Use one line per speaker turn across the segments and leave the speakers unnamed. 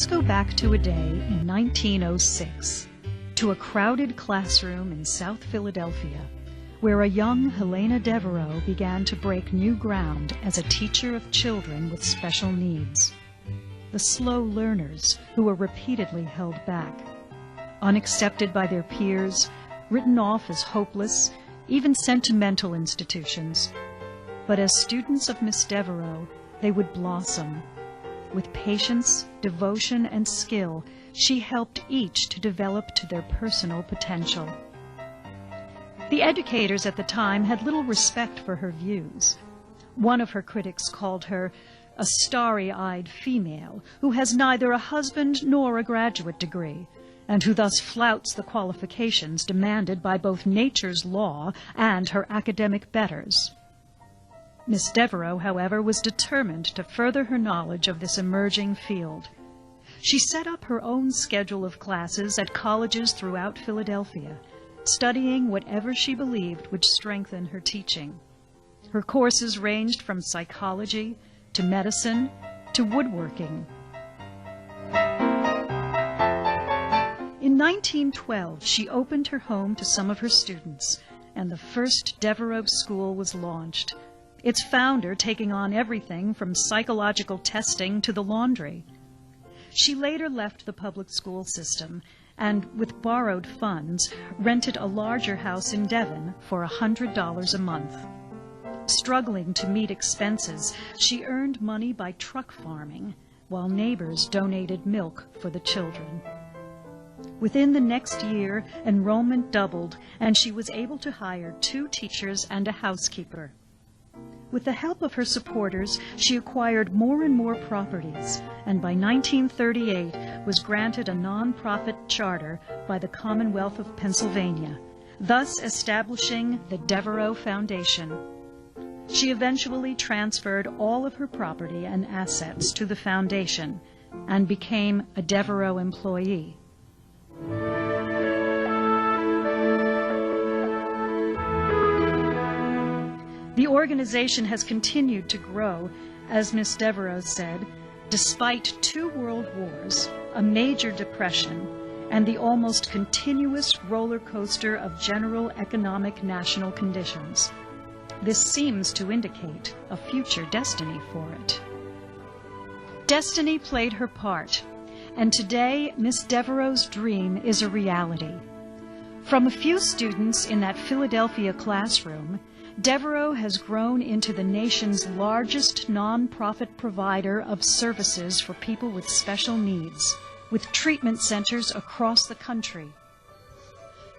Let's go back to a day in 1906, to a crowded classroom in South Philadelphia, where a young Helena Devereux began to break new ground as a teacher of children with special needs. The slow learners who were repeatedly held back, unaccepted by their peers, written off as hopeless, even sent to mental institutions. But as students of Miss Devereux, they would blossom. With patience, devotion, and skill, she helped each to develop to their personal potential. The educators at the time had little respect for her views. One of her critics called her a starry-eyed female who has neither a husband nor a graduate degree, and who thus flouts the qualifications demanded by both nature's law and her academic betters. Miss Devereux, however, was determined to further her knowledge of this emerging field. She set up her own schedule of classes at colleges throughout Philadelphia, studying whatever she believed would strengthen her teaching. Her courses ranged from psychology to medicine to woodworking. In 1912, she opened her home to some of her students, and the first Devereux School was launched, its founder taking on everything from psychological testing to the laundry. She later left the public school system and, with borrowed funds, rented a larger house in Devon for $100 a month. Struggling to meet expenses, she earned money by truck farming, while neighbors donated milk for the children. Within the next year, enrollment doubled, and she was able to hire 2 teachers and a housekeeper. With the help of her supporters, she acquired more and more properties, and by 1938 was granted a non-profit charter by the Commonwealth of Pennsylvania, thus establishing the Devereux Foundation. She eventually transferred all of her property and assets to the foundation and became a Devereux employee. The organization has continued to grow, as Miss Devereux said, despite 2 world wars, a major depression, and the almost continuous roller coaster of general economic national conditions. This seems to indicate a future destiny for it. Destiny played her part, and today Miss Devereux's dream is a reality. From a few students in that Philadelphia classroom, Devereux has grown into the nation's largest non-profit provider of services for people with special needs, with treatment centers across the country.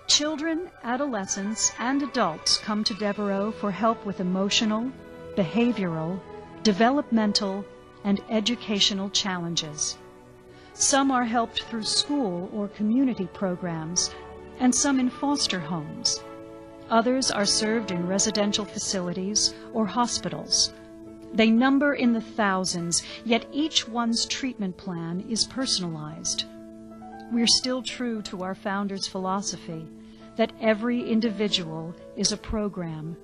Children, adolescents, and adults come to Devereux for help with emotional, behavioral, developmental, and educational challenges. Some are helped through school or community programs, and some in foster homes. Others are served in residential facilities or hospitals. They number in the thousands, yet each one's treatment plan is personalized. We're still true to our founder's philosophy that every individual is a program